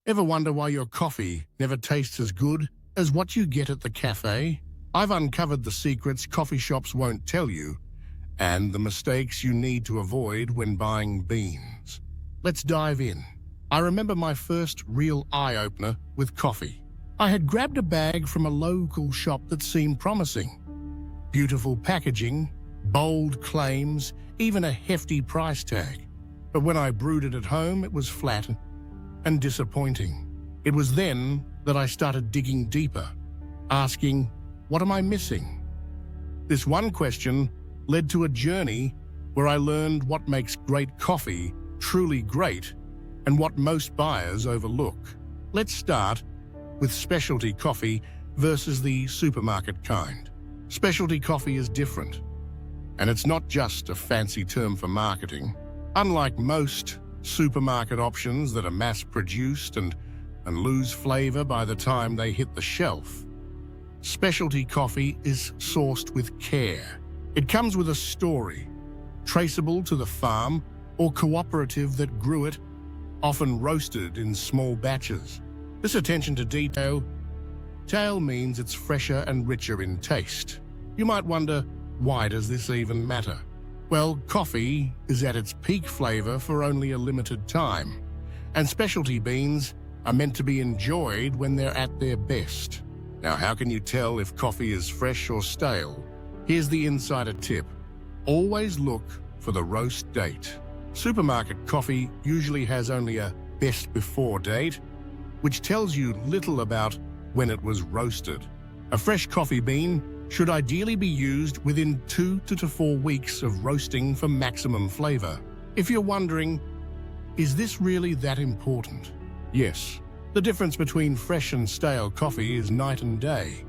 Ever wonder why your coffee never tastes as good as what you get at the cafe? I've uncovered the secrets coffee shops won't tell you and the mistakes you need to avoid when buying beans. Let's dive in. I remember my first real eye-opener with coffee. I had grabbed a bag from a local shop that seemed promising. Beautiful packaging, bold claims, even a hefty price tag. But when I brewed it at home, it was flat and disappointing. It was then that I started digging deeper, asking, what am I missing? This one question led to a journey where I learned what makes great coffee truly great and what most buyers overlook. Let's start with specialty coffee versus the supermarket kind. Specialty coffee is different, and it's not just a fancy term for marketing. Unlike most supermarket options that are mass-produced and lose flavor by the time they hit the shelf, specialty coffee is sourced with care. It comes with a story, traceable to the farm or cooperative that grew it, often roasted in small batches. This attention to detail means it's fresher and richer in taste. You might wonder, why does this even matter? Well, coffee is at its peak flavor for only a limited time, and specialty beans are meant to be enjoyed when they're at their best. Now, how can you tell if coffee is fresh or stale? Here's the insider tip. Always look for the roast date. Supermarket coffee usually has only a best before date, which tells you little about when it was roasted. A fresh coffee bean should ideally be used within 2 to 4 weeks of roasting for maximum flavor. If you're wondering, is this really that important? Yes. The difference between fresh and stale coffee is night and day,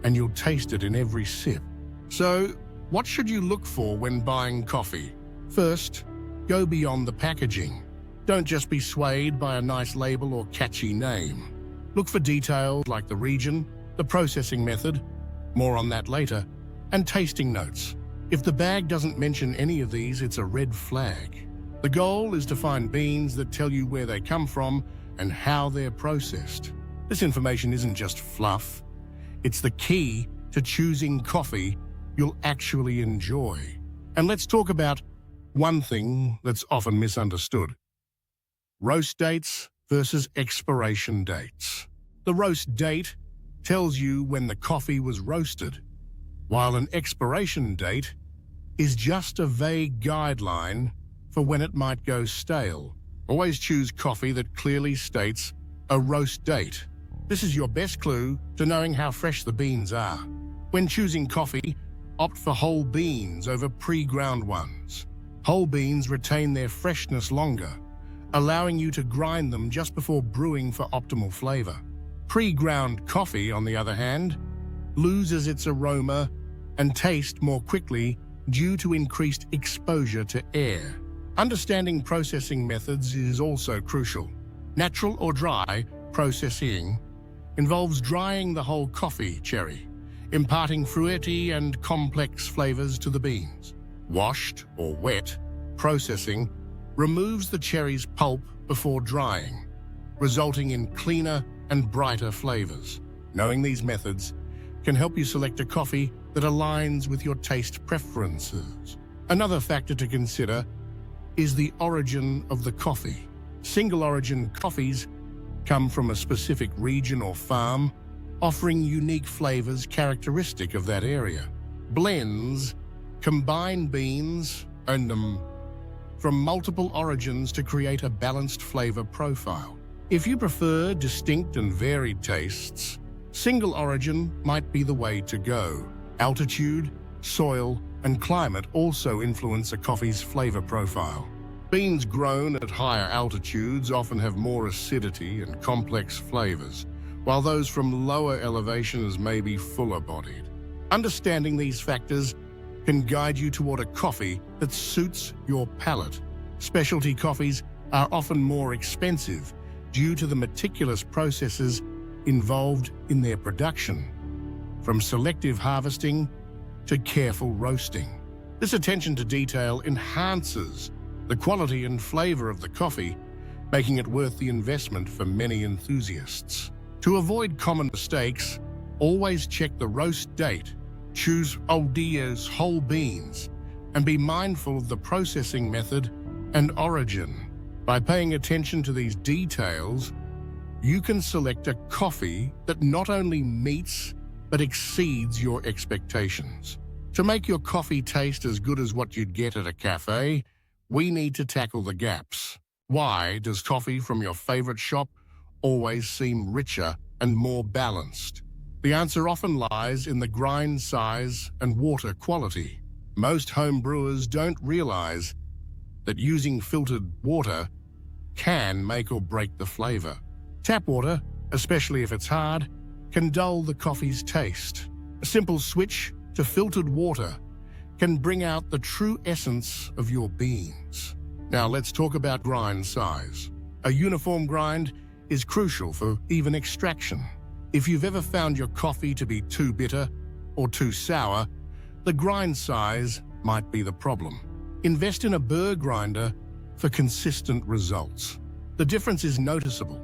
and you'll taste it in every sip. So, what should you look for when buying coffee? First, go beyond the packaging. Don't just be swayed by a nice label or catchy name. Look for details like the region, the processing method, more on that later, and tasting notes. If the bag doesn't mention any of these, it's a red flag. The goal is to find beans that tell you where they come from and how they're processed. This information isn't just fluff. It's the key to choosing coffee you'll actually enjoy. And let's talk about one thing that's often misunderstood. Roast dates versus expiration dates. The roast date tells you when the coffee was roasted, while an expiration date is just a vague guideline for when it might go stale. Always choose coffee that clearly states a roast date. This is your best clue to knowing how fresh the beans are. When choosing coffee, opt for whole beans over pre-ground ones. Whole beans retain their freshness longer, allowing you to grind them just before brewing for optimal flavor. Pre-ground coffee, on the other hand, loses its aroma and taste more quickly due to increased exposure to air. Understanding processing methods is also crucial. Natural or dry processing involves drying the whole coffee cherry, imparting fruity and complex flavors to the beans. Washed or wet processing removes the cherry's pulp before drying, resulting in cleaner and brighter flavors. Knowing these methods can help you select a coffee that aligns with your taste preferences. Another factor to consider is the origin of the coffee. Single-origin coffees come from a specific region or farm, offering unique flavors characteristic of that area. Blends combine beans and from multiple origins to create a balanced flavor profile. If you prefer distinct and varied tastes, single origin might be the way to go. Altitude, soil, and climate also influence a coffee's flavor profile. Beans grown at higher altitudes often have more acidity and complex flavors, while those from lower elevations may be fuller-bodied. Understanding these factors can guide you toward a coffee that suits your palate. Specialty coffees are often more expensive due to the meticulous processes involved in their production, from selective harvesting to careful roasting. This attention to detail enhances the quality and flavor of the coffee making it worth the investment for many enthusiasts. To avoid common mistakes, always check the roast date, choose Old Dia's whole beans, and be mindful of the processing method and origin. By paying attention to these details, you can select a coffee that not only meets but exceeds your expectations. To make your coffee taste as good as what you'd get at a cafe, we need to tackle the gaps. Why does coffee from your favorite shop always seem richer and more balanced? The answer often lies in the grind size and water quality. Most home brewers don't realize that using filtered water can make or break the flavor. Tap water, especially if it's hard, can dull the coffee's taste. A simple switch to filtered water can bring out the true essence of your beans. Now let's talk about grind size. A uniform grind is crucial for even extraction. If you've ever found your coffee to be too bitter or too sour, the grind size might be the problem. Invest in a burr grinder for consistent results. The difference is noticeable.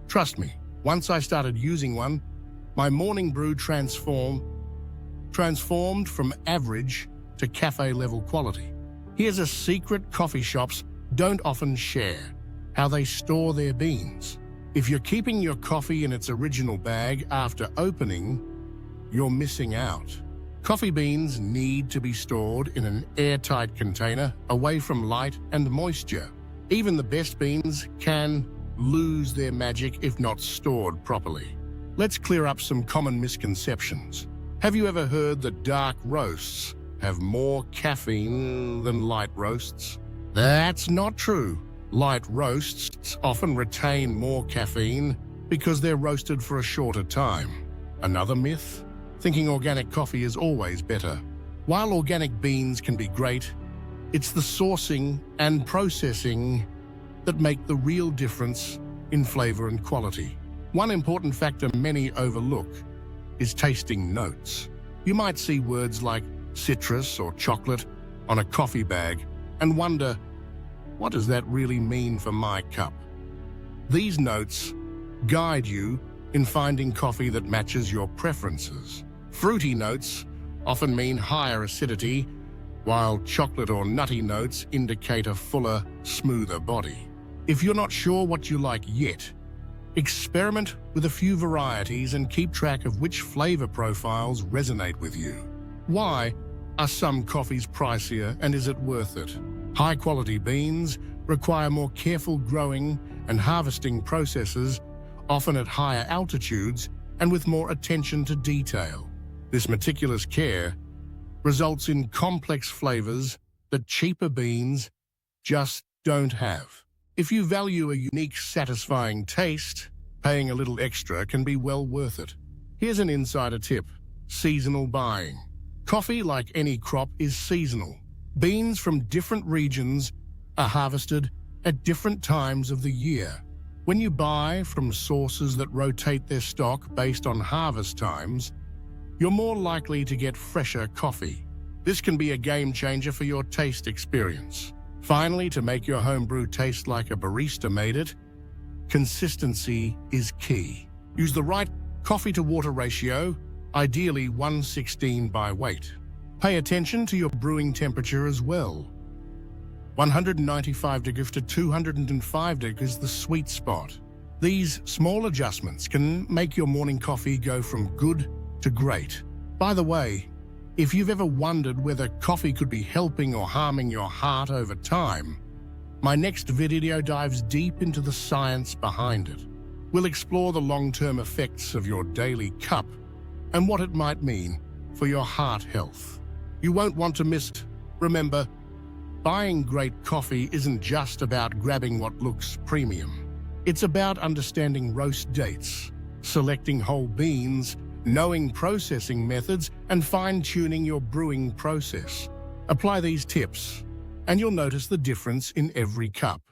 Trust me, once I started using one, my morning brew transformed from average to cafe-level quality. Here's a secret coffee shops don't often share: how they store their beans. If you're keeping your coffee in its original bag after opening, you're missing out. Coffee beans need to be stored in an airtight container away from light and moisture. Even the best beans can lose their magic if not stored properly. Let's clear up some common misconceptions. Have you ever heard that dark roasts have more caffeine than light roasts? That's not true. Light roasts often retain more caffeine because they're roasted for a shorter time. Another myth? Thinking organic coffee is always better. While organic beans can be great, it's the sourcing and processing that make the real difference in flavor and quality. One important factor many overlook is tasting notes. You might see words like citrus or chocolate on a coffee bag and wonder, what does that really mean for my cup? These notes guide you in finding coffee that matches your preferences. Fruity notes often mean higher acidity, while chocolate or nutty notes indicate a fuller, smoother body. If you're not sure what you like yet, experiment with a few varieties and keep track of which flavor profiles resonate with you. Why are some coffees pricier, and is it worth it? High-quality beans require more careful growing and harvesting processes, often at higher altitudes and with more attention to detail. This meticulous care results in complex flavors that cheaper beans just don't have. If you value a unique, satisfying taste, paying a little extra can be well worth it. Here's an insider tip: seasonal buying. Coffee, like any crop, is seasonal. Beans from different regions are harvested at different times of the year. When you buy from sources that rotate their stock based on harvest times, you're more likely to get fresher coffee. This can be a game changer for your taste experience. Finally, to make your home brew taste like a barista made it, consistency is key. Use the right coffee-to-water ratio, ideally 1:16 by weight. Pay attention to your brewing temperature as well. 195 degrees to 205 degrees is the sweet spot. These small adjustments can make your morning coffee go from good to great. By the way, if you've ever wondered whether coffee could be helping or harming your heart over time, my next video dives deep into the science behind it. We'll explore the long-term effects of your daily cup and what it might mean for your heart health. You won't want to miss it. Remember, buying great coffee isn't just about grabbing what looks premium. It's about understanding roast dates, selecting whole beans, knowing processing methods, and fine-tuning your brewing process. Apply these tips, and you'll notice the difference in every cup.